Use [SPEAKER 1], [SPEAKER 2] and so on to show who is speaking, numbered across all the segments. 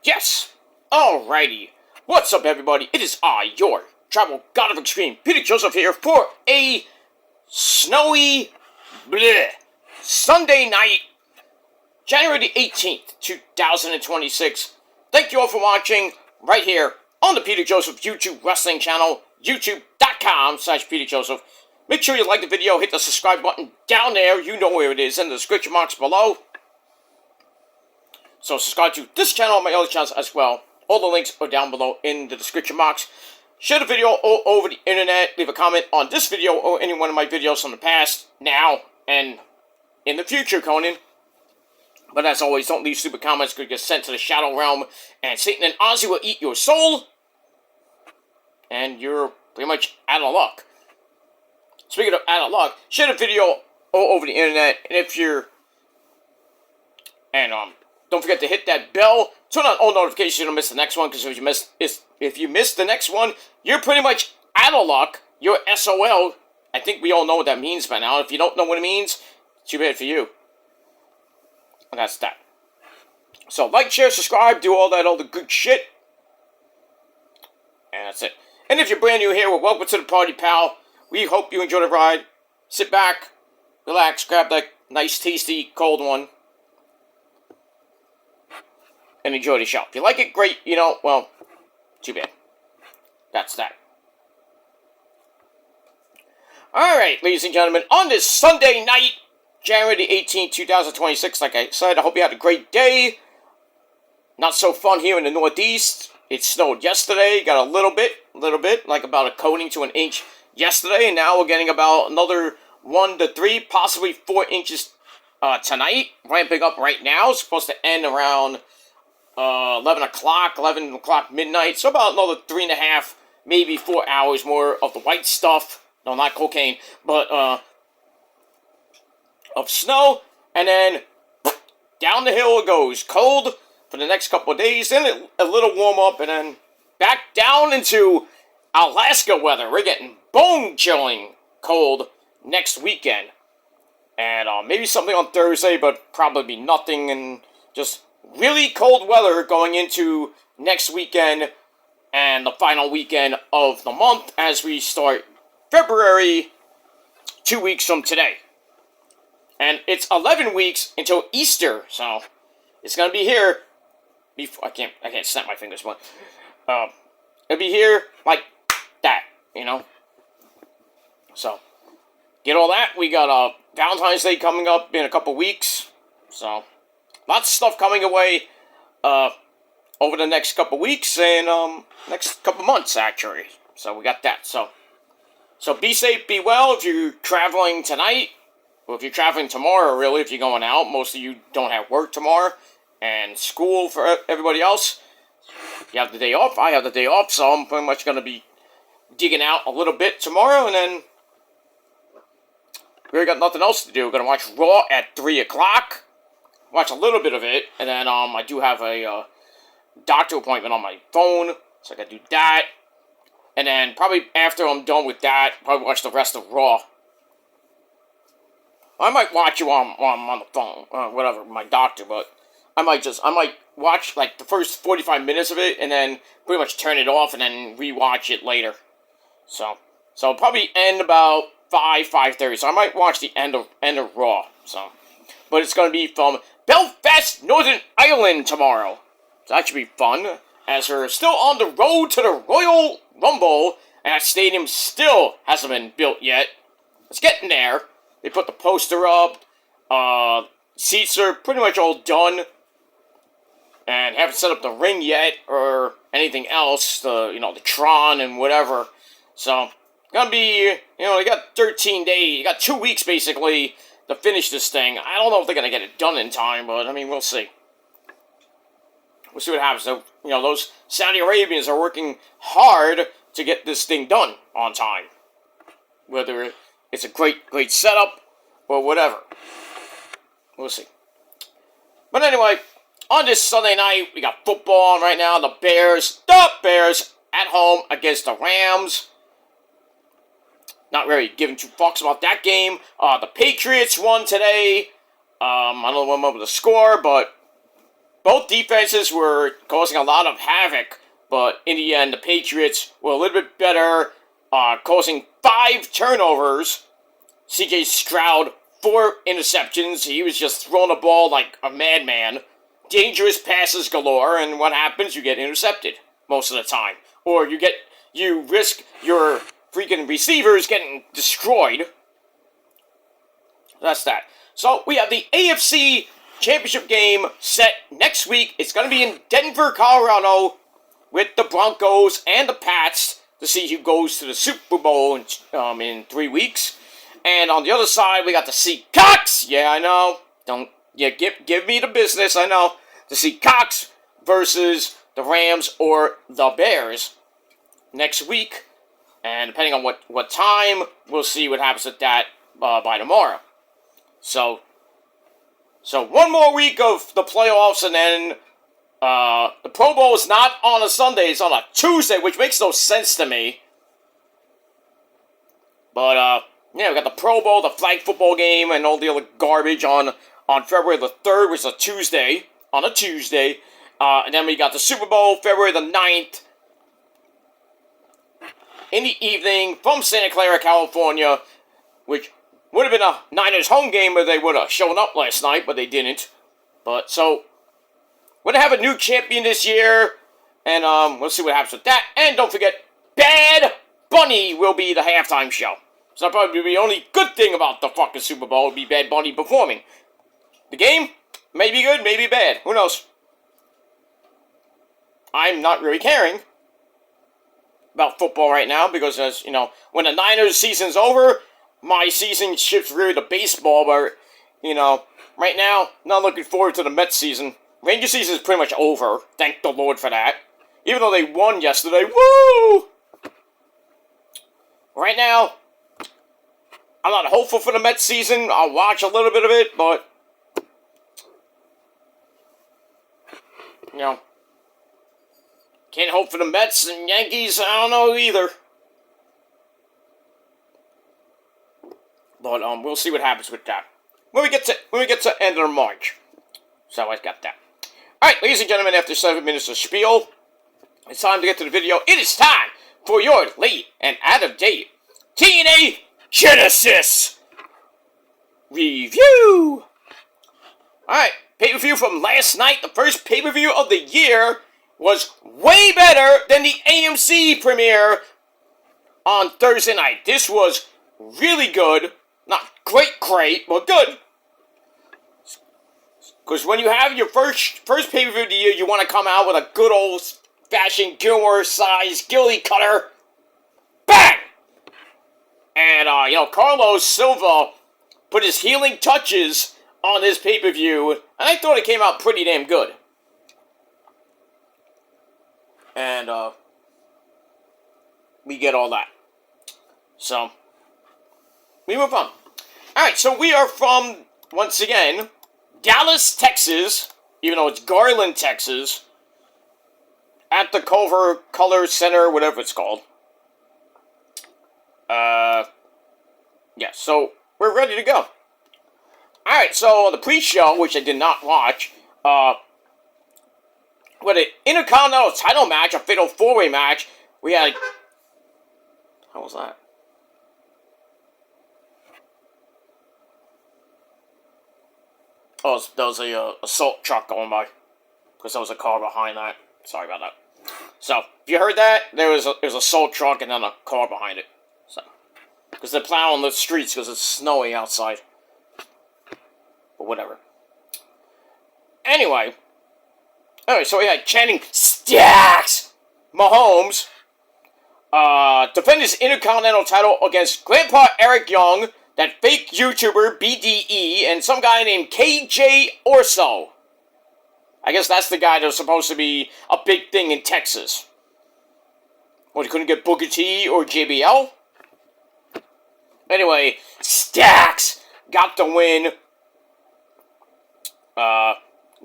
[SPEAKER 1] Yes! Alrighty. What's up, everybody? It is I, your travel god of extreme, Peter Joseph here for a snowy Sunday night, January the 18th, 2026. Thank you all for watching right here on the Peter Joseph YouTube wrestling channel, youtube.com/Peter Joseph. Make sure you like the video, hit the subscribe button down there. You know where it is in the description box below. So subscribe to this channel and my other channels as well. All the links are down below in the description box. Share the video all over the internet. Leave a comment on this video or any one of my videos from the past, now, and in the future, Conan. But as always, don't leave stupid comments because you get sent to the Shadow Realm, and Satan and Ozzy will eat your soul, and you're pretty much out of luck. Speaking of out of luck, share the video all over the internet, and if you're... don't forget to hit that bell. Turn on all notifications so you don't miss the next one. Because if you miss the next one, you're pretty much out of luck. You're SOL. I think we all know what that means by now. If you don't know what it means, too bad for you. And that's that. So like, share, subscribe, do all the good shit. And that's it. And if you're brand new here, well, welcome to the party, pal. We hope you enjoy the ride. Sit back, relax, grab that nice, tasty, cold one, and enjoy the show. If you like it, great. You know, well, too bad. That's that. Alright, ladies and gentlemen, on this Sunday night, January the 18th, 2026, like I said, I hope you had a great day. Not so fun here in the Northeast. It snowed yesterday, got a little bit, like about a coating to an inch yesterday, and now we're getting about another 1 to 3, possibly 4 inches tonight, ramping up right now. It's supposed to end around 11 o'clock midnight, so about another 3.5, maybe 4 hours more of the white stuff. No, not cocaine, but of snow, and then down the hill it goes. Cold for the next couple of days, then a little warm up, and then back down into Alaska weather. We're getting bone-chilling cold next weekend, and maybe something on Thursday, but probably be nothing, and just really cold weather going into next weekend and the final weekend of the month as we start February 2 weeks from today. And it's 11 weeks until Easter, so it's gonna be here before I can't snap my fingers, but it'll be here like that, you know. So get all that. We got Valentine's Day coming up in a couple weeks, so lots of stuff coming away over the next couple weeks and next couple months, actually. So we got that. So be safe, be well if you're traveling tonight, or if you're traveling tomorrow, really, if you're going out. Most of you don't have work tomorrow, and school for everybody else. You have the day off. I have the day off, so I'm pretty much going to be digging out a little bit tomorrow, and then we really got nothing else to do. We're going to watch Raw at 3 o'clock. Watch a little bit of it, and then I do have a doctor appointment on my phone, so I gotta do that. And then probably after I'm done with that, probably watch the rest of Raw. I might watch it while I'm on the phone, whatever, my doctor, but I might watch like the first 45 minutes of it, and then pretty much turn it off, and then rewatch it later. So I'll probably end about 5:30. So I might watch the end of Raw. So, but it's gonna be from Belfast, Northern Ireland tomorrow. So that should be fun, as we're still on the road to the Royal Rumble, and that stadium still hasn't been built yet. It's getting there. They put the poster up, seats are pretty much all done, and haven't set up the ring yet, or anything else, the Tron and whatever. So, gonna be, they got 13 days, you got 2 weeks basically to finish this thing. I don't know if they're going to get it done in time, but, I mean, we'll see. We'll see what happens. So, those Saudi Arabians are working hard to get this thing done on time. Whether it's a great setup or whatever. We'll see. But anyway, on this Sunday night, we got football on right now. The Bears at home against the Rams. Not really giving two fucks about that game. The Patriots won today. I don't remember the score, but both defenses were causing a lot of havoc, but in the end, the Patriots were a little bit better, causing 5 turnovers. C.J. Stroud, 4 interceptions. He was just throwing the ball like a madman. Dangerous passes galore, and what happens? You get intercepted most of the time. Or you risk your freaking receivers getting destroyed. That's that. So, we have the AFC Championship game set next week. It's going to be in Denver, Colorado, with the Broncos and the Pats to see who goes to the Super Bowl in 3 weeks. And on the other side, we got the Seahawks. Yeah, I know. Give me the business. I know. The Seahawks versus the Rams or the Bears next week. And depending on what time, we'll see what happens with that by tomorrow. So one more week of the playoffs, and then the Pro Bowl is not on a Sunday, it's on a Tuesday, which makes no sense to me. But, we got the Pro Bowl, the flag football game, and all the other garbage on February the 3rd, which is a Tuesday, and then we got the Super Bowl, February the 9th, in the evening, from Santa Clara, California, which would have been a Niners home game where they would have shown up last night, but they didn't. But, so, we're going to have a new champion this year, and we'll see what happens with that. And don't forget, Bad Bunny will be the halftime show. So that'll probably be the only good thing about the fucking Super Bowl would be Bad Bunny performing. The game may be good, may be bad. Who knows? I'm not really caring about football right now because, as you know, when the Niners season's over, my season shifts really to baseball, but, right now, not looking forward to the Mets season. Ranger season is pretty much over. Thank the Lord for that. Even though they won yesterday. Woo! Right now, I'm not hopeful for the Mets season. I'll watch a little bit of it, but, can't hope for the Mets and Yankees. I don't know either. But we'll see what happens with that when we get to end of March. So I got that. All right, ladies and gentlemen, after 7 minutes of spiel, it's time to get to the video. It is time for your late and out of date TNA Genesis review. All right, pay-per-view from last night. The first pay-per-view of the year was way better than the AMC premiere on Thursday night. This was really good. Not great, but good. Because when you have your first pay-per-view of the year, you want to come out with a good old-fashioned Gilmore-sized gilly cutter. Bang! And, Carlos Silva put his healing touches on this pay-per-view, and I thought it came out pretty damn good. And, we get all that. So, we move on. Alright, so we are from, once again, Dallas, Texas, even though it's Garland, Texas, at the Culver Color Center, whatever it's called. Yeah, so we're ready to go. Alright, so on the pre-show, which I did not watch, with an Intercontinental title match, a fatal 4-way match, we had... How was that? Oh, there was a assault truck going by. Because there was a car behind that. Sorry about that. So, if you heard that, there was an assault truck and then a car behind it. So, because they're plowing the streets because it's snowy outside. But whatever. Anyway, so we had Channing Stacks Mahomes defend his Intercontinental title against Grandpa Eric Young, that fake YouTuber BDE, and some guy named KJ Orso. I guess that's the guy that was supposed to be a big thing in Texas. Well, he couldn't get Booker T or JBL? Anyway, Stacks got the win.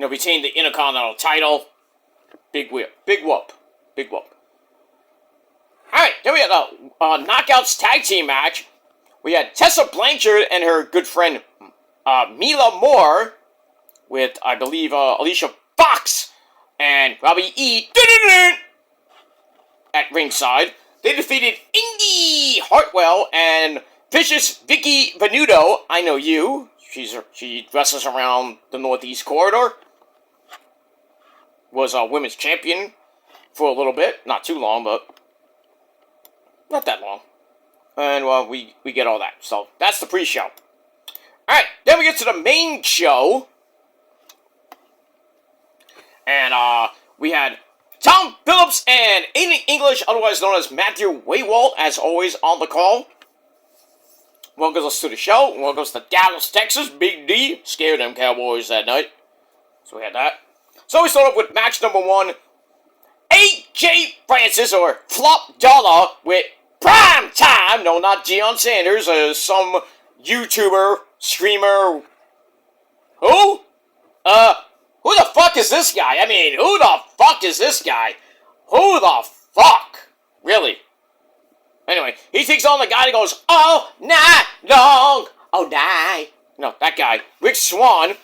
[SPEAKER 1] Retained the Intercontinental title. Big whip. Big whoop. Big whoop. Alright, then we had a Knockouts tag team match. We had Tessa Blanchard and her good friend Mila Moore with, I believe, Alicia Fox and Robbie E. at ringside. They defeated Indy Hartwell and Vicious Vicky Venuto. I know you. She wrestles around the Northeast Corridor. Was a women's champion for a little bit. Not too long, but not that long. And, well, we get all that. So, that's the pre-show. Alright, then we get to the main show. And, we had Tom Phillips and Aiden English, otherwise known as Matthew Waywalt, as always, on the call. Welcome us to the show. Welcome us to Dallas, Texas. Big D scared them Cowboys that night. So we had that. So we start off with match number 1. AJ Francis, or Flop Dollar, with Prime Time. No, not Deion Sanders. Some YouTuber, streamer. Who? Who the fuck is this guy? I mean, who the fuck is this guy? Who the fuck? Really? Anyway, he takes on the guy that goes, all night long. Oh, night. No, that guy. Rick Swan.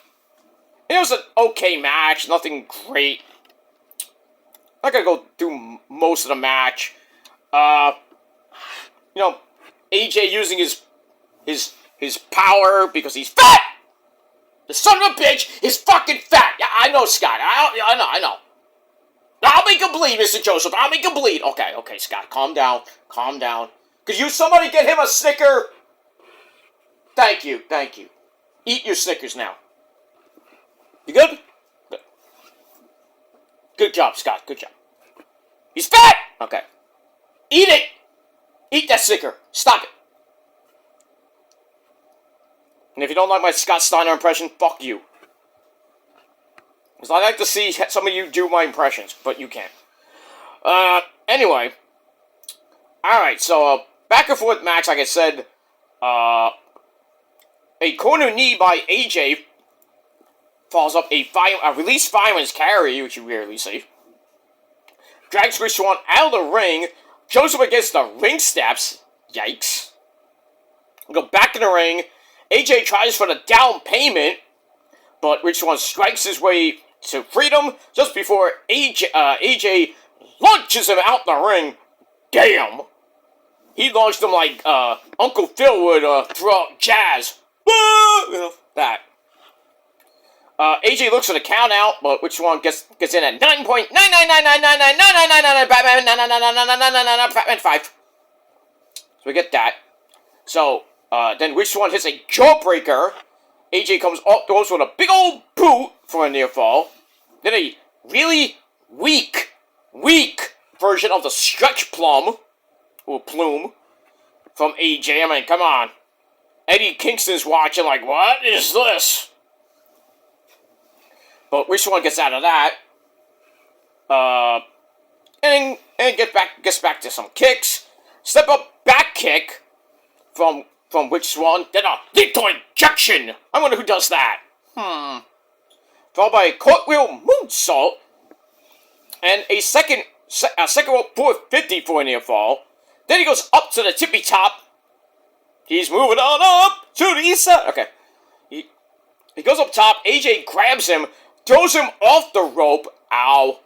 [SPEAKER 1] It was an okay match. Nothing great. I'm not gonna go through most of the match. You know, AJ using his power because he's fat! The son of a bitch is fucking fat! Yeah, I know, Scott. I know. I'll make him bleed, Mr. Joseph. I'll make him bleed. Okay, Scott. Calm down. Could you somebody get him a Snicker? Thank you. Eat your Snickers now. You good? Good. Good job, Scott. Good job. He's fat! Okay. Eat it! Eat that Snicker. Stop it. And if you don't like my Scott Steiner impression, fuck you. Because I like to see some of you do my impressions, but you can't. Anyway. Alright, so, back and forth match, like I said, a corner knee by AJ follows up a release fireman's carry, which you rarely see. Drags Rich Swann out of the ring, shows him against the ring steps. Yikes. Go back in the ring. AJ tries for the down payment, but Rich Swann strikes his way to freedom just before AJ launches him out the ring. Damn! He launched him like Uncle Phil would throw out jazz. That. AJ looks for the count out, but Rich Swann gets in at 9.999999999 Batman 5. So we get that. So then Rich Swann hits a jawbreaker. AJ comes up, goes with a big old boot for a near fall. Then a really weak version of the stretch plum, or plume, from AJ. I mean, come on. Eddie Kingston's watching like, what is this? But Rich Swann gets out of that. And gets back to some kicks. Step up back kick from Rich Swann. Then a lethal injection. I wonder who does that. Followed by a cartwheel moonsault. And a second rope 450 for a near fall. Then he goes up to the tippy top. He's moving on up to the east side. Okay. He goes up top. AJ grabs him. Throws him off the rope. Ow.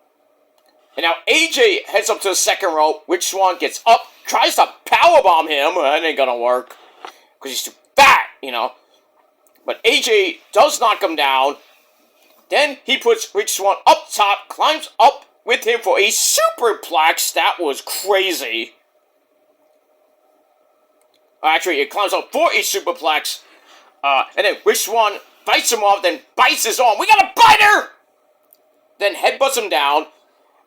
[SPEAKER 1] And now AJ heads up to the second rope. Rich Swann gets up. Tries to powerbomb him. That ain't gonna work. Because he's too fat, you know. But AJ does knock him down. Then he puts Rich Swann up top. Climbs up with him for a superplex. That was crazy. Actually, it climbs up for a superplex. And then Rich Swann fights him off, then bites his arm. We got a biter! Then headbutts him down.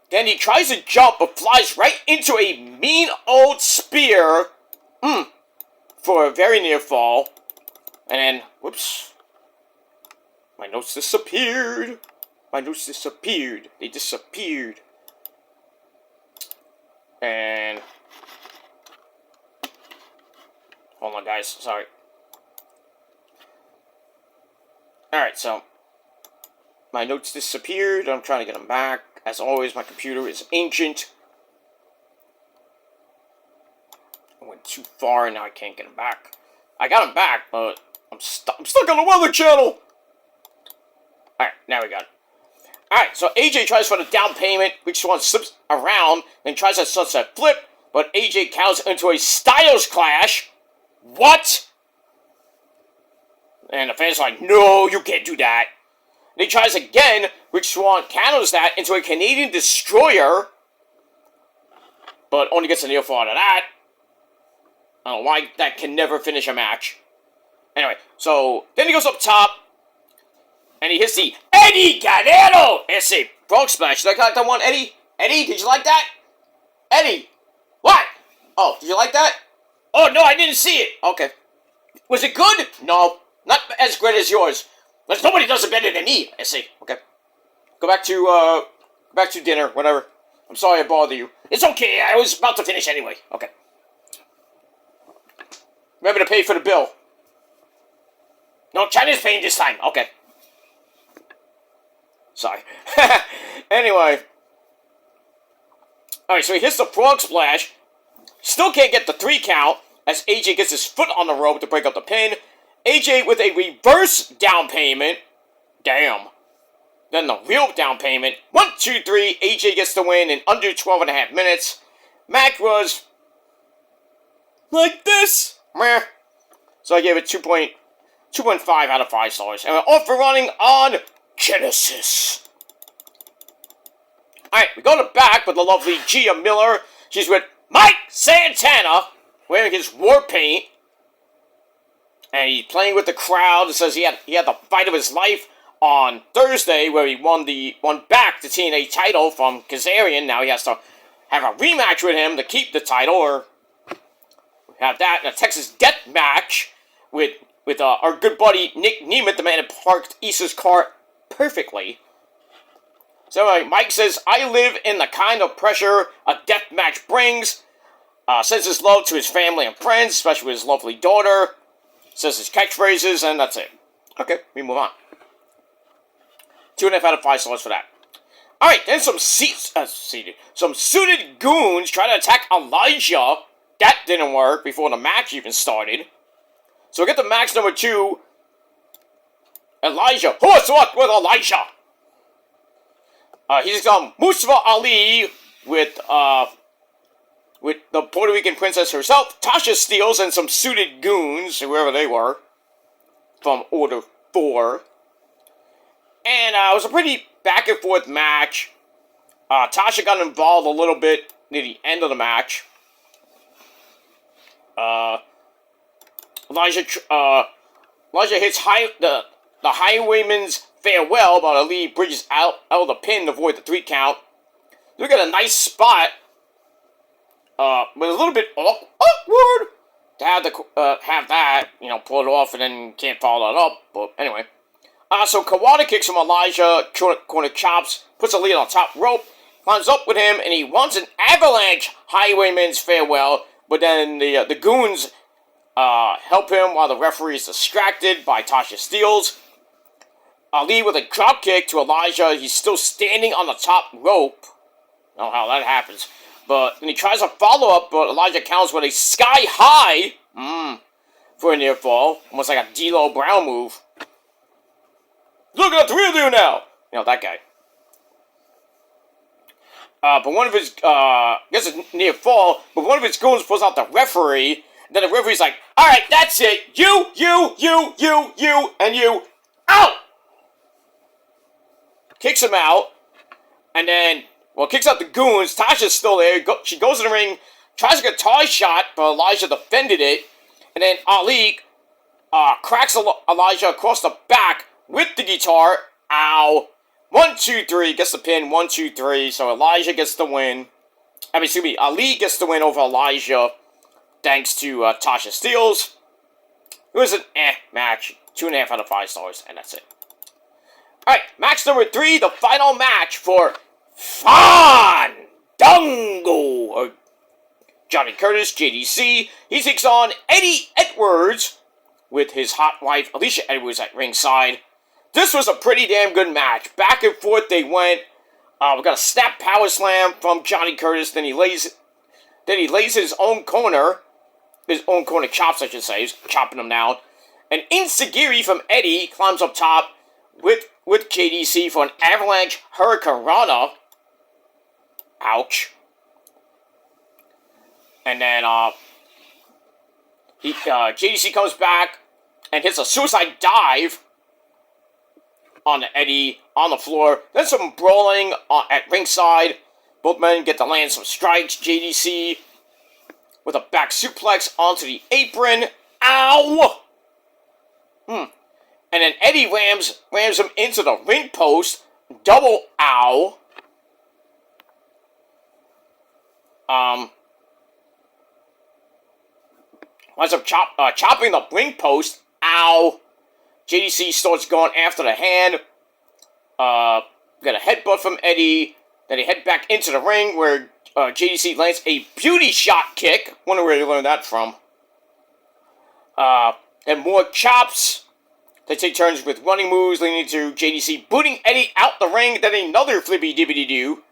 [SPEAKER 1] Then he tries to jump, but flies right into a mean old spear. For a very near fall. And then, whoops. My notes disappeared. They disappeared. And... hold on, guys. Sorry. Alright, so... my notes disappeared. I'm trying to get them back. As always, my computer is ancient. I went too far and now I can't get them back. I got them back, but I'm stuck on the Weather Channel! Alright, now we got it. Alright, so AJ tries for the down payment, which Swan slips around, then tries a sunset flip, but AJ counters into a Styles Clash. What? And the fans are like, no, you can't do that. And he tries again, Rich Swann counters that into a Canadian Destroyer, but only gets a near fall out of that. I don't know why that can never finish a match. Anyway, so then he goes up top, and he hits the Eddie Guerrero. It's a frog splash. Did I like that one, Eddie? Eddie, did you like that? Eddie, what? Oh, did you like that? Oh, no, I didn't see it. Okay. Was it good? No, not as great as yours. Because nobody does it better than me. I see. Okay. Go back to dinner, whatever. I'm sorry I bothered you. It's okay, I was about to finish anyway. Okay. Remember to pay for the bill. No, China's paying this time. Okay. Sorry. Anyway. Alright, so he hits the frog splash. Still can't get the 3 count as AJ gets his foot on the rope to break up the pin. AJ with a reverse down payment. Damn. Then the real down payment. 1, 2, 3. AJ gets the win in under 12.5 minutes. Match was like this. Meh. So I gave it 2.5 out of 5 stars. And we're off for running on Genesis. Alright, we go to back with the lovely Gia Miller. She's with Mike Santana, wearing his war paint. And he's playing with the crowd. It says he had the fight of his life on Thursday, where he won back the TNA title from Kazarian. Now he has to have a rematch with him to keep the title, or have that in a Texas Death Match with our good buddy Nick Nemeth, the man that parked Issa's car perfectly. So Mike says, I live in the kind of pressure a death match brings. Sends his love to his family and friends, especially his lovely daughter. Says his catchphrases, and that's it. Okay, we move on. 2.5 out of 5 stars for that. Alright, then some suited goons try to attack Elijah. That didn't work before the match even started. So we get to match number 2. Elijah. What's up with Elijah? He's Mustafa Ali with the Puerto Rican princess herself, Tasha Steelz, and some suited goons, whoever they were, from Order 4. And it was a pretty back and forth match. Tasha got involved a little bit near the end of the match. Elijah hits the Highwayman's farewell, but Ali bridges out of the pin to avoid the 3 count. We got a nice spot, but a little bit awkward to have that, pull it off and then can't follow that up. But anyway, so Kawada kicks from Elijah, corner chops, puts Ali on the top rope, climbs up with him, and he wants an avalanche Highwayman's farewell. But then the goons help him while the referee is distracted by Tasha Steelz. Ali with a drop kick to Elijah. He's still standing on the top rope. I don't know how that happens. But then he tries a follow-up, but Elijah counters with a sky high for a near fall. Almost like a D'Lo Brown move. Look at the 3 of you now! That guy. But one of his, I guess it's near fall, but one of his goons pulls out the referee. And then the referee's like, alright, that's it. You, and you, out! Kicks him out, and then, kicks out the goons. Tasha's still there. She goes in the ring, tries a guitar shot, but Elijah defended it. And then Ali cracks Elijah across the back with the guitar. Ow. 1, 2, 3. Gets the pin. 1, 2, 3. So Elijah gets the win. Ali gets the win over Elijah, thanks to Tasha Steelz. It was an match. 2.5 out of 5 stars, and that's it. Alright, match number 3, the final match for Fandango, or Johnny Curtis, JDC. He takes on Eddie Edwards with his hot wife, Alicia Edwards, at ringside. This was a pretty damn good match. Back and forth they went. We got a snap power slam from Johnny Curtis. Then he lays his own corner chops, I should say. He's chopping them down. An enziguri from Eddie climbs up top. with JDC for an Avalanche Hurricane Rana. Ouch. And then JDC comes back and hits a suicide dive on Eddie on the floor. Then some brawling at ringside. Both men get to land some strikes. JDC with a back suplex onto the apron. Ow! And then Eddie rams him into the ring post. Double ow. Winds up chopping the ring post. Ow. JDC starts going after the hand. Got a headbutt from Eddie. Then they head back into the ring where JDC lands a beauty shot kick. Wonder where they learned that from. And more chops. They take turns with running moves, leading to JDC booting Eddie out the ring. Then another flippy dibbity doo.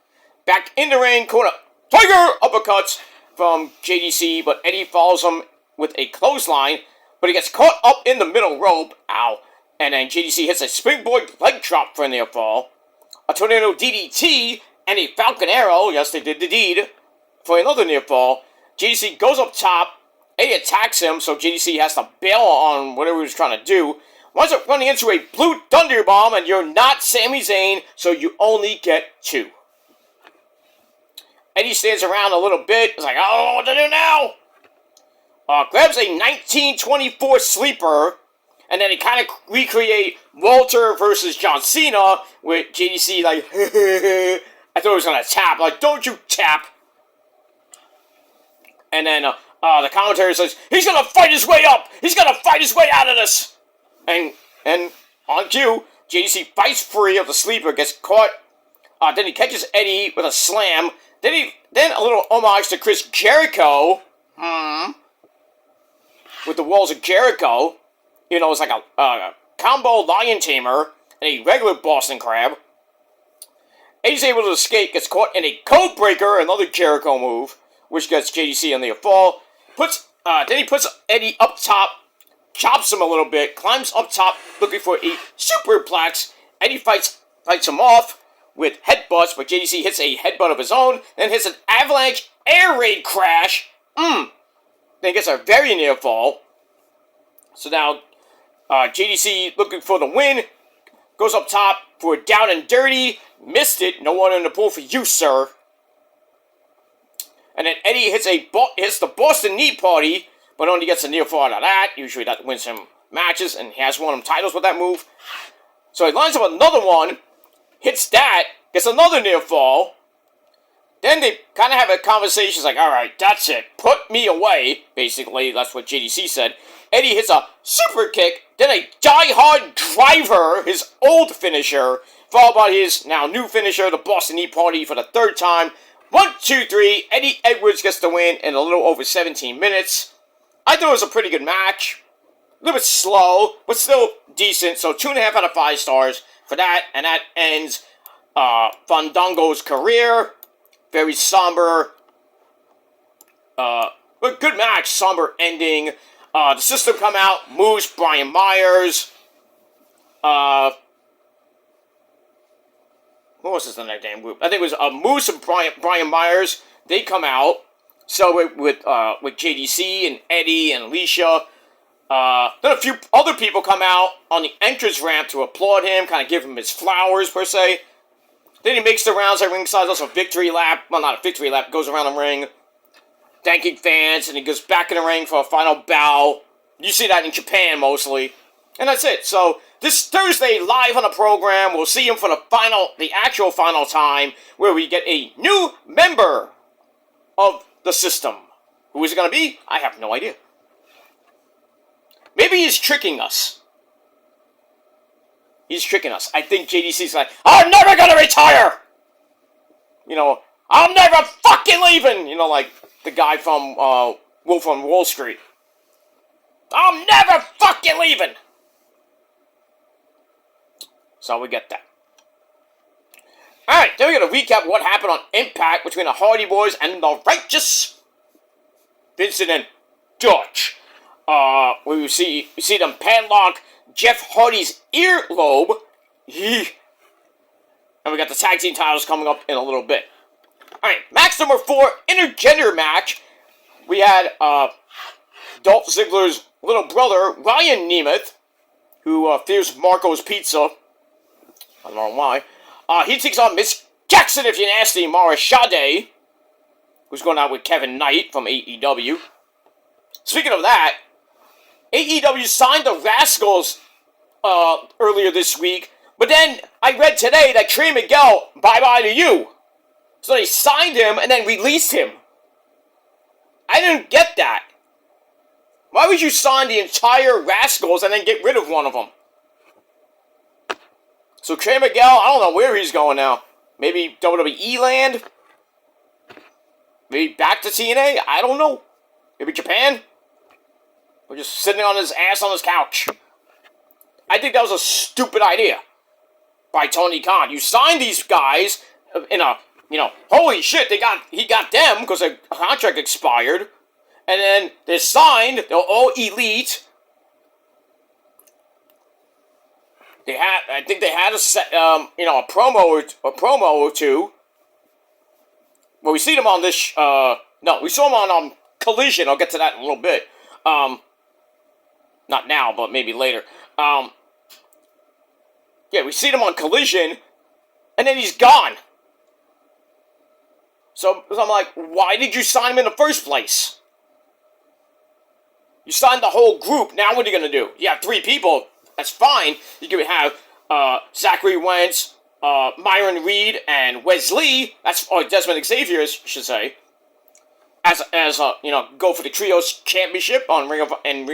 [SPEAKER 1] Back in the ring, corner tiger uppercuts from JDC, but Eddie follows him with a clothesline. But he gets caught up in the middle rope. Ow. And then JDC hits a springboard leg drop for a near fall. A tornado DDT and a Falcon Arrow. Yes, they did the deed. For another near fall. JDC goes up top. Eddie attacks him, so JDC has to bail on whatever he was trying to do. Winds up running into a Blue Thunder Bomb, and you're not Sami Zayn, so you only get 2. Eddie stands around a little bit. He's like, I don't know what to do now. Grabs a 1924 sleeper, and then he kind of recreate Walter versus John Cena with JDC like, I thought he was going to tap. Like, don't you tap. And then the commentary says, he's going to fight his way up. He's going to fight his way out of this. And on cue, JDC fights free of the sleeper, gets caught. Then he catches Eddie with a slam. Then a little homage to Chris Jericho. With the Walls of Jericho. You know, it's like a combo lion tamer and a regular Boston Crab. Eddie's able to escape, gets caught in a code breaker, another Jericho move, which gets JDC on the fall. Then he puts Eddie up top, chops him a little bit, climbs up top looking for a superplex. Eddie fights him off with headbutts, but JDC hits a headbutt of his own, then hits an avalanche air raid crash. Then gets a very near fall. So now JDC looking for the win, goes up top for a down and dirty, missed it, no one in the pool for you, sir. And then Eddie hits the Boston Knee Party, but only gets a near fall out of that. Usually that wins him matches, and he has won him titles with that move. So he lines up another one, hits that, gets another near fall. Then they kind of have a conversation, it's like, alright, that's it, put me away, basically, that's what JDC said. Eddie hits a super kick, then a die-hard driver, his old finisher, followed by his now new finisher, the Boston Knee Party, for the third time. 1, 2, 3, Eddie Edwards gets the win in a little over 17 minutes. I thought it was a pretty good match. A little bit slow, but still decent, so 2.5 out of 5 stars for that, and that ends Fandango's career. Very somber, but good match, somber ending. The System come out, Moose, Brian Myers, what was this other damn group? I think it was Moose and Brian Myers. They come out, celebrate with JDC and Eddie and Alicia. Then a few other people come out on the entrance ramp to applaud him, kind of give him his flowers, per se. Then he makes the rounds at ringside, does a victory lap. Well, not a victory lap, goes around the ring, thanking fans, and he goes back in the ring for a final bow. You see that in Japan, mostly. And that's it. So, this Thursday, live on the program, we'll see him for the actual final time, where we get a new member of the System. Who is it going to be? I have no idea. Maybe he's tricking us. He's tricking us. I think JDC's like, I'm never gonna retire! You know, I'm never fucking leaving! You know, like the guy from Wolf on Wall Street. I'm never fucking leaving! So we get that. Alright, then we're gonna recap what happened on Impact between the Hardy Boys and the Righteous Vincent and Dutch. We see them padlock Jeff Hardy's earlobe Yee. And we got the tag team titles coming up in a little bit. Alright, match number 4, intergender match. We had Dolph Ziggler's little brother, Ryan Nemeth, who fears Marco's Pizza. I don't know why. He takes on Miss Jackson, if you're nasty, Mara Sade, who's going out with Kevin Knight from AEW. Speaking of that, AEW signed the Rascals earlier this week, but then I read today that Trey Miguel, bye-bye to you. So they signed him and then released him. I didn't get that. Why would you sign the entire Rascals and then get rid of one of them? So Trey Miguel, I don't know where he's going now. Maybe WWE land? Maybe back to TNA? I don't know. Maybe Japan? Or just sitting on his ass on his couch. I think that was a stupid idea by Tony Khan. You signed these guys in a, holy shit, he got them because their contract expired. And then they're signed, they're all elite. I think they had a promo or two. Well, we see them on this, we saw them on Collision. I'll get to that in a little bit. Not now, but maybe later. We see them on Collision, and then he's gone. So I'm like, why did you sign him in the first place? You signed the whole group, now what are you going to do? You have 3 people, that's fine. You could have Zachary Wentz, Myron Reed, and Wesley, or Desmond Xavier, I should say, as go for the Trios Championship on Ring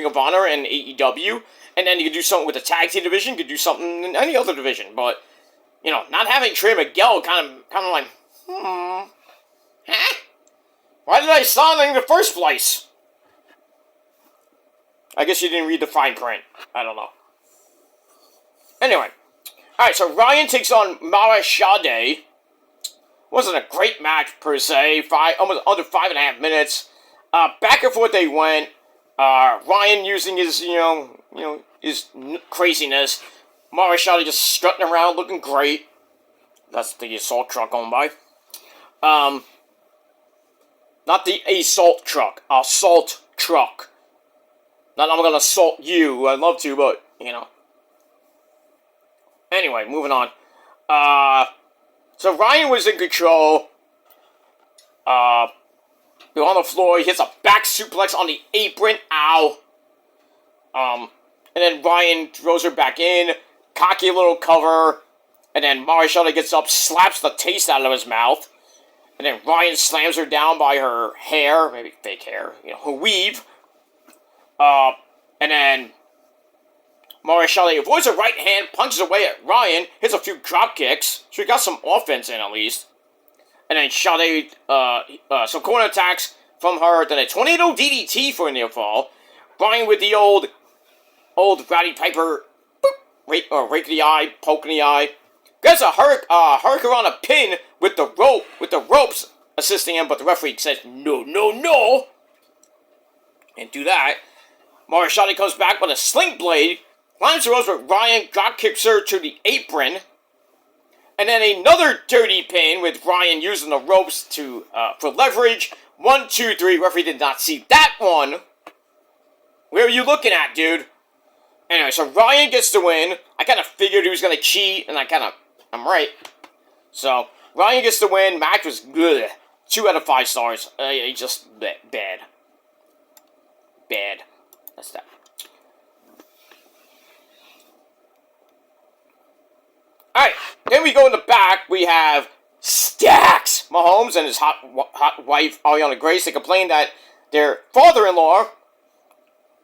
[SPEAKER 1] of Honor and AEW, and then you could do something with the tag team division, you could do something in any other division, but, not having Trey Miguel kind of like, huh? Why did I sign him in the first place? I guess you didn't read the fine print. I don't know. Anyway. Alright, so Ryan takes on Mara Sade. Wasn't a great match, per se. Almost under 5.5 minutes. Back and forth they went. Ryan using his, his craziness. Mara Sade just strutting around, looking great. That's the assault truck going by. Not the assault truck. Assault truck. Not I'm gonna assault you. I'd love to, but, Anyway, moving on. So Ryan was in control. On the floor, he hits a back suplex on the apron. Ow. And then Ryan throws her back in. Cocky little cover. And then Mara Sade gets up, slaps the taste out of his mouth. And then Ryan slams her down by her hair. Maybe fake hair. Her weave. And then Mara Sade avoids a right hand, punches away at Ryan, hits a few drop kicks. So he got some offense in at least. And then Sade, some corner attacks from her. Then a tornado DDT for a near fall. Ryan with the old Roddy Piper, boop, rake the eye, poke in the eye. Gets a hurricane on a pin with the ropes assisting him, but the referee says no. And do that. Mara Sade comes back with a sling blade, climbs the ropes, but Ryan drop kicks her to the apron. And then another dirty pin with Ryan using the ropes for leverage. 1, 2, 3. Referee did not see that one. Where are you looking at, dude? Anyway, so Ryan gets the win. I kind of figured he was going to cheat, and I'm right. So, Ryan gets the win. Match was good. 2 out of 5 stars. Just bad. Bad. That's that. Alright, then we go in the back. We have Stacks Mahomes and his hot wife, Ariana Grace. They complain that their father-in-law,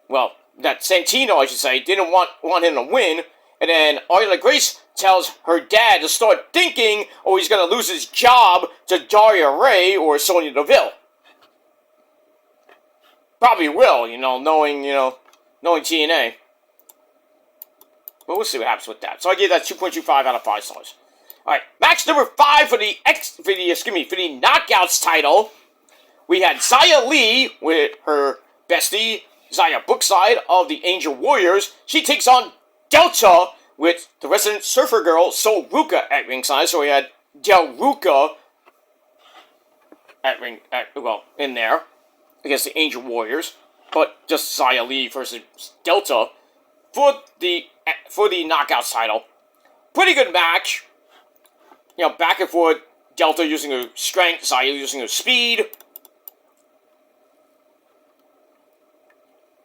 [SPEAKER 1] that Santino, I should say, didn't want him to win. And then Ariana Grace tells her dad to start thinking, or he's going to lose his job to Daria Ray or Sonya Deville. Probably will, knowing TNA. But we'll see what happens with that. So I gave that 2.25 out of 5 stars. Alright, match number 5 for the Knockouts title. We had Xia Li with her bestie, Xia Brookside of the Angel Warriors. She takes on Delta with the resident surfer girl, Sol Ruka, at ringside. So we had Del Ruka in there against the Angel Warriors, but just Xia Li versus Delta for the Knockouts title. Pretty good match. Back and forth. Delta using her strength, Xia using her speed.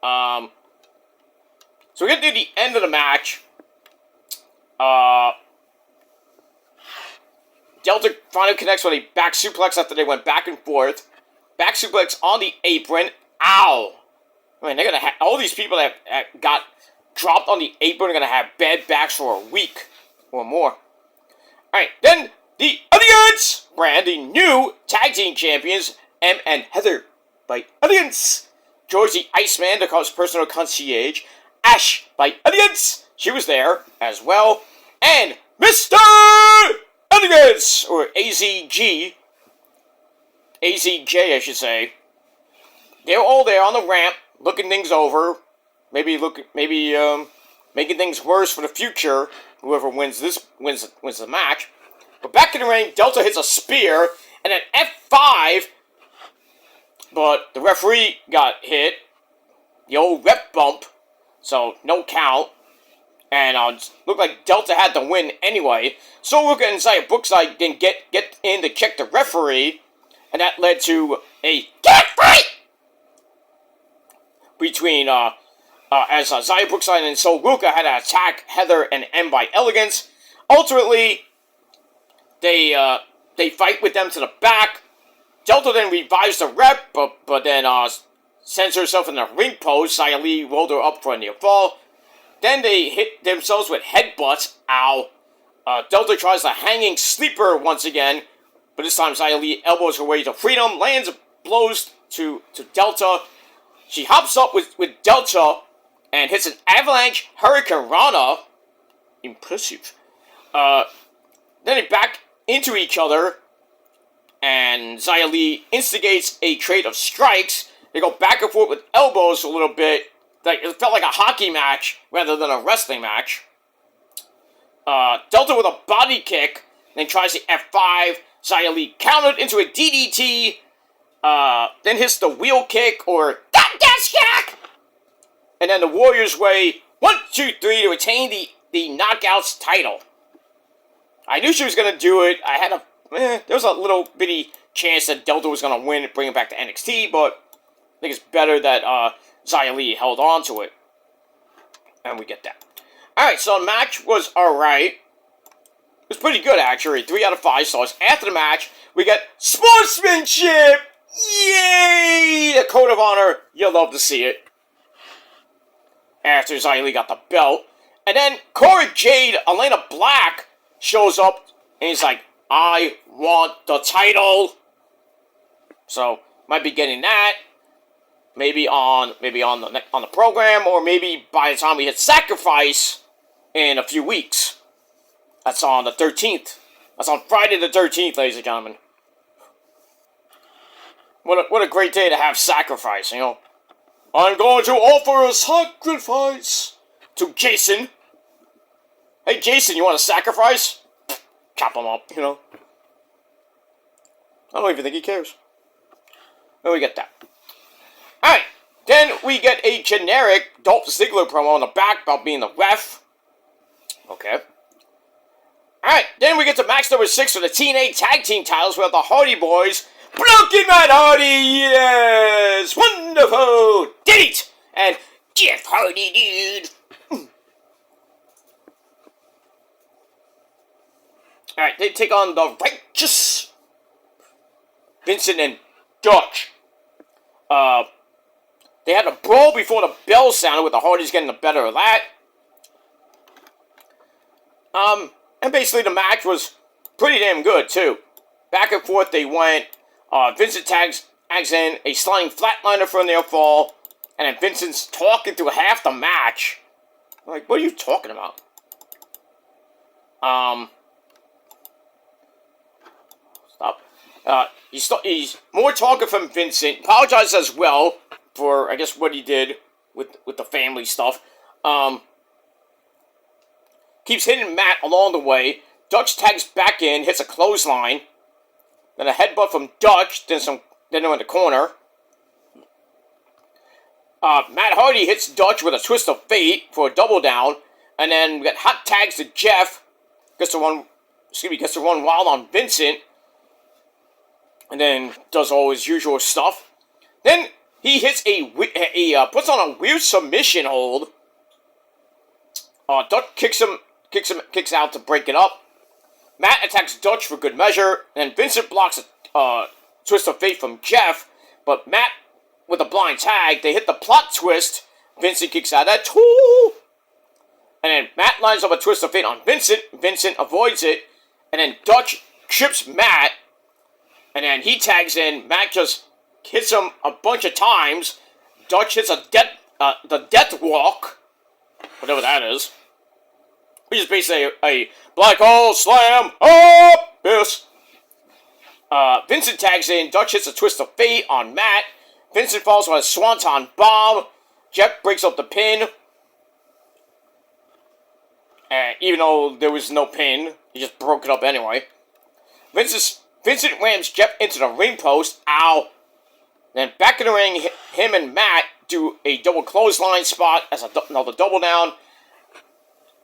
[SPEAKER 1] So we get to the end of the match. Delta finally connects with a back suplex after they went back and forth. Back suplex on the apron. Ow! I mean, they're gonna have all these people that got dropped on the apron are gonna have bad backs for a week or more. Alright, then the Alliance brand, the new tag team champions, Em and Heather by Alliance. George the Iceman, the personal concierge. Ash by Alliance. She was there as well. And Mr. Alliance, or AZG. AZJ, I should say. They're all there on the ramp, looking things over. Maybe making things worse for the future. Whoever wins the match. But back in the ring, Delta hits a spear and an F5. But the referee got hit. The old rep bump. So, no count. And looked like Delta had to win anyway. So Ruka and Xia Brookside didn't get in to check the referee. And that led to a cat fight between, as Xia Brookside and Sol Ruka had to attack Heather and M by Elegance. Ultimately, they fight with them to the back. Delta then revives the rep, but then sends herself in the ring post. Xia Li rolled her up for a near fall. Then they hit themselves with headbutts. Ow. Delta tries the hanging sleeper once again, but this time Xia Li elbows her way to freedom, lands blows to Delta. She hops up with Delta and hits an avalanche Hurricane Rana. Impressive. Then they back into each other, and Xia Li instigates a trade of strikes. They go back and forth with elbows a little bit. It felt like a hockey match rather than a wrestling match. Delta with a body kick, then tries the F5. Xia Li countered into a DDT, then hits the wheel kick or gas kick. And then the Warriors Way 1, 2, 3 to retain the Knockouts title. I knew she was gonna do it. There was a little bitty chance that Delta was gonna win and bring it back to NXT, but I think it's better that Xia Li held on to it. And we get that. Alright, so the match was alright. It was pretty good, actually. 3 out of 5 stars. After the match, we get sportsmanship! Yay! The Code of Honor. You'll love to see it. After Xia Li got the belt. And then Cora Jade, Elena Black, shows up. And he's like, I want the title. So, might be getting that. Maybe on the program, or maybe by the time we hit Sacrifice in a few weeks. That's on the 13th. That's on Friday the 13th, ladies and gentlemen. What a great day to have Sacrifice, you know. I'm going to offer a sacrifice to Jason. Hey, Jason, you want a sacrifice? Chop him up, you know. I don't even think he cares. Then we get that. Alright, then we get a generic Dolph Ziggler promo on the back about being the ref. Okay. Alright, then we get to match number 6 for the TNA Tag Team titles with the Hardy Boys. Broken Matt Hardy, yes! Wonderful! Did it! And Jeff Hardy, dude! Alright, they take on the Righteous Vincent and Dutch. They had a brawl before the bell sounded, with the Hardys getting the better of that. And basically the match was pretty damn good, too. Back and forth they went. Vincent tags in a sliding flatliner for a near fall. And then Vincent's talking through half the match. Like, what are you talking about? Stop. He's more talking from Vincent. Apologizes as well for, I guess, what he did with the family stuff. keeps hitting Matt along the way. Dutch tags back in, hits a clothesline. Then a headbutt from Dutch, then they're in the corner. Matt Hardy hits Dutch with a twist of fate for a double down. And then we got hot tags to Jeff. Gets to run wild on Vincent. And then does all his usual stuff. Then he hits puts on a weird submission hold. Dutch kicks out to break it up. Matt attacks Dutch for good measure, and Vincent blocks a twist of fate from Jeff, but Matt with a blind tag, they hit the plot twist. Vincent kicks out that too. And then Matt lines up a twist of fate on Vincent. Vincent avoids it, and then Dutch trips Matt, and then he tags in. Matt just hits him a bunch of times. Dutch hits the death walk, whatever that is. Which is basically a black hole slam up this. Vincent tags in. Dutch hits a twist of fate on Matt. Vincent falls on a swanton bomb. Jeff breaks up the pin. Even though there was no pin, he just broke it up anyway. Vincent rams Jeff into the ring post. Ow. Then back in the ring, him and Matt do a double clothesline spot as another double down.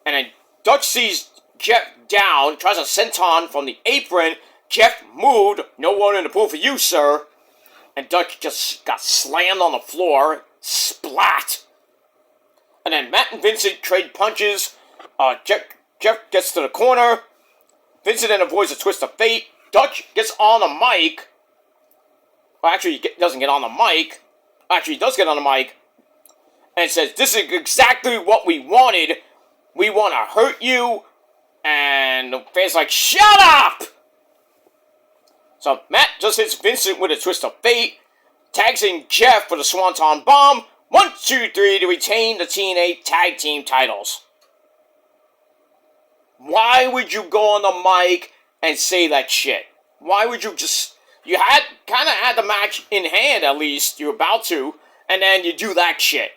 [SPEAKER 1] And then Dutch sees Jeff down, tries a senton from the apron. Jeff moved. No one in the pool for you, sir. And Dutch just got slammed on the floor. Splat. And then Matt and Vincent trade punches. Jeff gets to the corner. Vincent then avoids a twist of fate. Dutch gets on the mic. Well, actually, he doesn't get on the mic. Actually, he does get on the mic. And says, "This is exactly what we wanted. We want to hurt you." And the fans like, "Shut up!" So Matt just hits Vincent with a twist of fate. Tags in Jeff for the swanton bomb. 1, 2, 3 to retain the TNA tag team titles. Why would you go on the mic and say that shit? Why would you just... You kind of had the match in hand, at least. You're about to. And then you do that shit.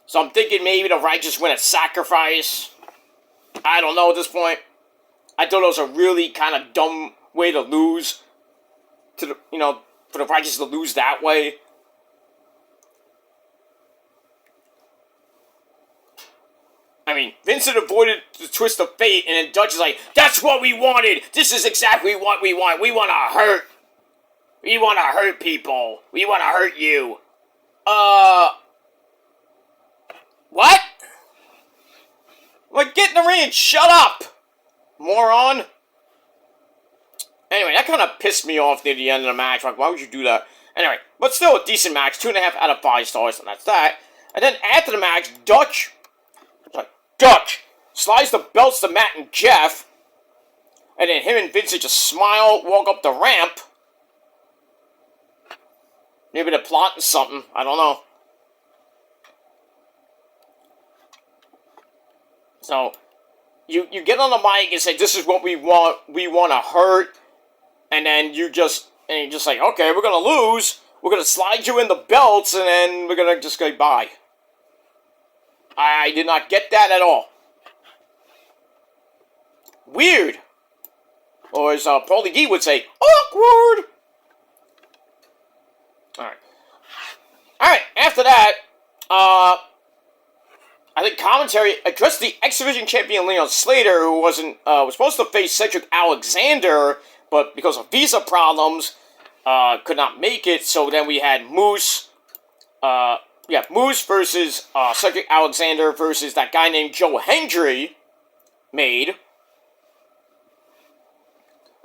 [SPEAKER 1] So I'm thinking maybe the Righteous win a sacrifice. I don't know at this point. I thought it was a really kind of dumb way to lose. For the Righteous to lose that way. I mean, Vincent avoided the twist of fate, and then Dutch is like, "That's what we wanted! This is exactly what we want! We want to hurt! We want to hurt people! We want to hurt you!" What? Like, get in the ring and shut up! Moron! Anyway, that kind of pissed me off near the end of the match. Like, why would you do that? Anyway, but still a decent match. 2.5 out of 5 stars, and that's that. And then after the match, Dutch slides the belts to Matt and Jeff. And then him and Vincent just smile, walk up the ramp. Maybe they're plotting something. I don't know. So, you get on the mic and say, "This is what we want. We want to hurt." And then you're just like, "Okay, we're going to lose. We're going to slide you in the belts, and then we're going to just go bye." I did not get that at all. Weird. Or as Paulie D would say, awkward. Alright, after that, I think commentary addressed the X Division champion Leon Slater, who was supposed to face Cedric Alexander, but because of visa problems, could not make it. So then we had Moose versus Cedric Alexander versus that guy named Joe Hendry made.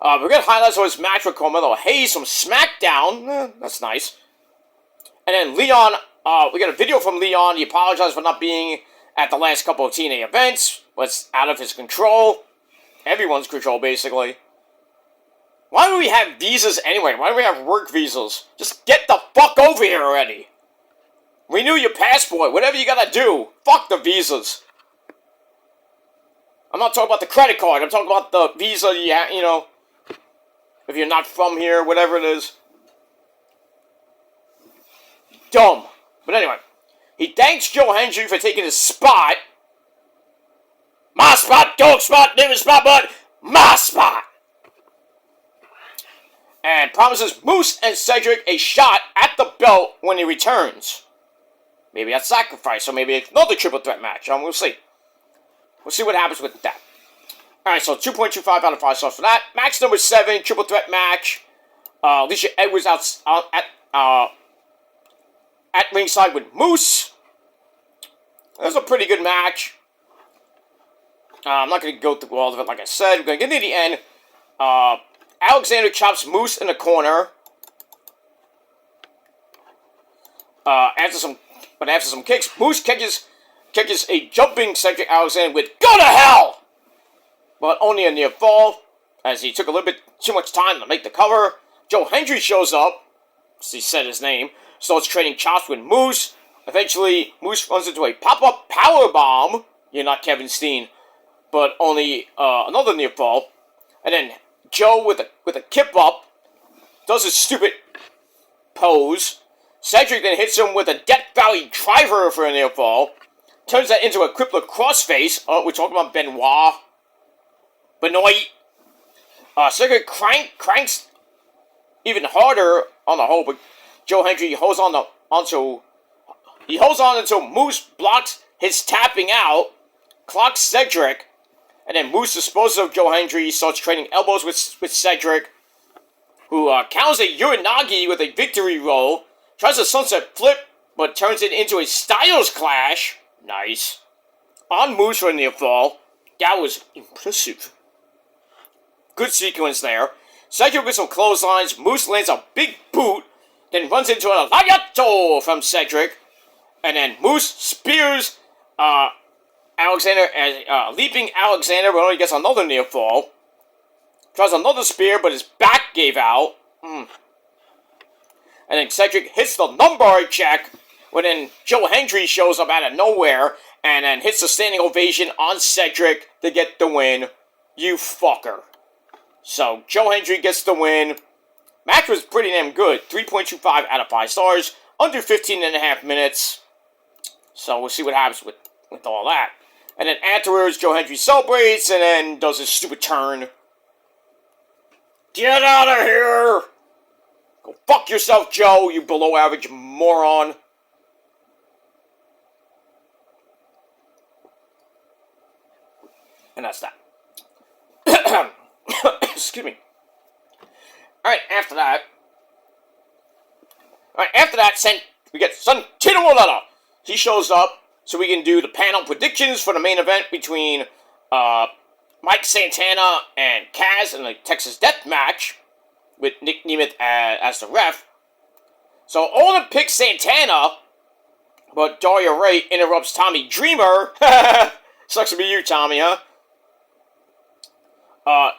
[SPEAKER 1] We're going to highlight his match with Carmelo Hayes from SmackDown. That's nice. And then Leon, we got a video from Leon. He apologized for not being at the last couple of TNA events. Was out of his control. Everyone's control, basically. Why do we have visas anyway? Why do we have work visas? Just get the fuck over here already. Renew your passport. Whatever you gotta do. Fuck the visas. I'm not talking about the credit card. I'm talking about the visa if you're not from here, whatever it is. Dumb. But anyway. He thanks Joe Hendry for taking his spot. My my spot, dog spot, nigga spot, but my spot. And promises Moose and Cedric a shot at the belt when he returns. Maybe at Sacrifice, or maybe another triple threat match. We'll see. We'll see what happens with that. Alright, so 2.25 out of 5 stars for that. Match number 7, triple threat match. Alicia Edwards at ringside with Moose. That was a pretty good match. I'm not going to go through all of it, like I said. We're going to get to the end. Alexander chops Moose in the corner. After some kicks, Moose catches a jumping Cedric Alexander with "Go to hell!" But only a near fall, as he took a little bit too much time to make the cover. Joe Hendry shows up, as he said his name, starts trading chops with Moose. Eventually, Moose runs into a pop-up power bomb. You're not Kevin Steen, but only another near fall. And then Joe with a kip up does his stupid pose. Cedric then hits him with a Death Valley driver for a near fall. Turns that into a crippler crossface. We're talking about Benoit. Cedric cranks even harder on the hole, but Joe Hendry holds on until Moose blocks his tapping out, clocks Cedric, and then Moose disposes of Joe Hendry, starts trading elbows with Cedric, who counters a Uranagi with a victory roll, tries a sunset flip, but turns it into a Styles Clash. Nice. On Moose for a near fall. That was impressive. Good sequence there. Cedric with some clotheslines. Moose lands a big boot, then runs into an Alayato from Cedric. And then Moose spears Alexander, leaping Alexander, but only gets another near fall. Tries another spear, but his back gave out. And then Cedric hits the lumbar check, when then Joe Hendry shows up out of nowhere, and then hits a standing ovation on Cedric to get the win. You fucker. So, Joe Hendry gets the win. Match was pretty damn good. 3.25 out of 5 stars. Under 15.5 minutes. So, we'll see what happens with all that. And then afterwards, Joe Hendry celebrates, and then does his stupid turn. Get out of here! Go fuck yourself, Joe, you below average moron. And that's that. Excuse me. Alright, after that, we get Santana. He shows up so we can do the panel predictions for the main event between Mike Santana and Kaz in the Texas Death Match with Nick Nemeth as the ref. So Owen picks Santana, but Daria Ray interrupts Tommy Dreamer. Sucks to be you, Tommy, huh?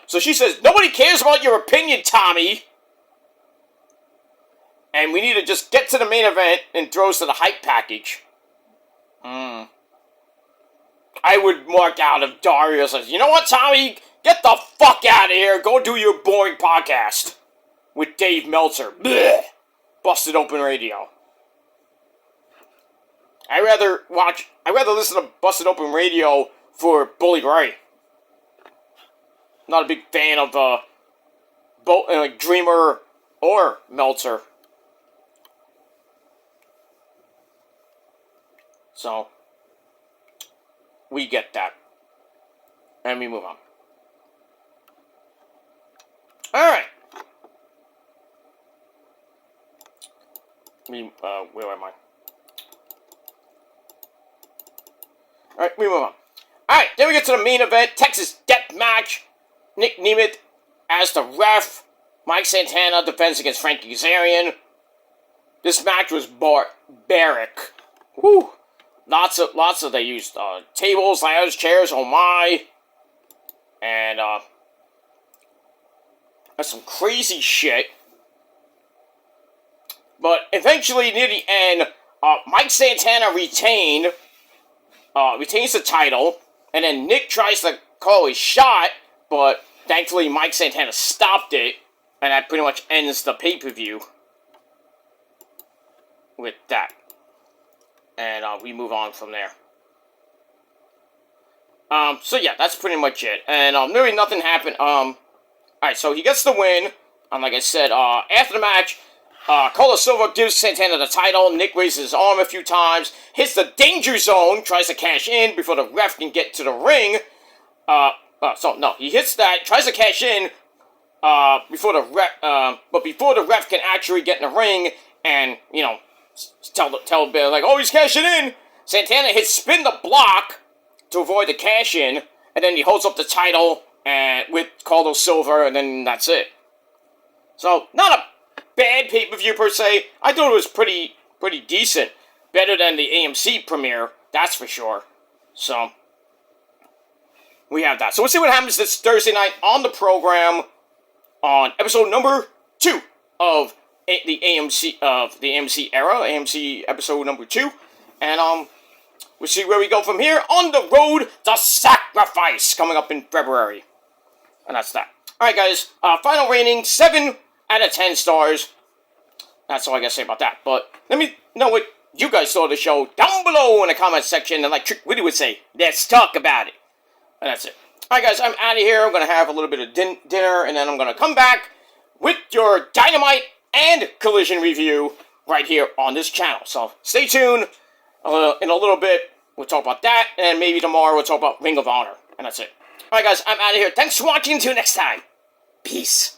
[SPEAKER 1] So she says, nobody cares about your opinion, Tommy. And we need to just get to the main event and throws to the hype package. I would mark out if Daria says, you know what, Tommy? Get the fuck out of here. Go do your boring podcast with Dave Meltzer. Blech. Busted Open Radio. I'd rather listen to Busted Open Radio for Bully Ray. Not a big fan of Dreamer or Meltzer. So, we get that. And we move on. Alright. Where am I? Alright, we move on. Alright, then we get to the main event, Texas Death Match. Nick Nemeth as the ref. Mike Santana defends against Frankie Kazarian. This match was barbaric. Woo! Lots of they used tables, ladders, chairs, oh my. And that's some crazy shit. But eventually, near the end, Mike Santana retains the title, and then Nick tries to call a shot, but thankfully Mike Santana stopped it, and that pretty much ends the pay-per-view with that. And we move on from there. So yeah, that's pretty much it. And really nothing happened. Alright, so he gets the win. Like I said, after the match, Carlos Silva gives Santana the title. Nick raises his arm a few times, hits the danger zone, tries to cash in before the ref can get to the ring. He hits that, tries to cash in, before the ref can actually get in the ring and, tell Bill, like, oh, he's cashing in. Santana hits spin the block to avoid the cash in, and then he holds up the title and with Carlos Silva, and then that's it. So, not a bad pay-per-view per se. I thought it was pretty decent. Better than the AMC premiere, that's for sure. So, we have that. So we'll see what happens this Thursday night on the program on episode number 2 of the AMC era, AMC episode number 2. And we'll see where we go from here on the road to Sacrifice coming up in February. And that's that. Alright guys, final rating, 7 out of 10 stars. That's all I gotta say about that. But let me know what you guys saw of the show down below in the comment section. And like Trick Witty would say, let's talk about it. And that's it. Alright guys, I'm out of here. I'm going to have a little bit of dinner. And then I'm going to come back with your Dynamite and Collision review right here on this channel. So stay tuned. In a little bit, we'll talk about that. And maybe tomorrow we'll talk about Ring of Honor. And that's it. Alright guys, I'm out of here. Thanks for watching. Until next time. Peace.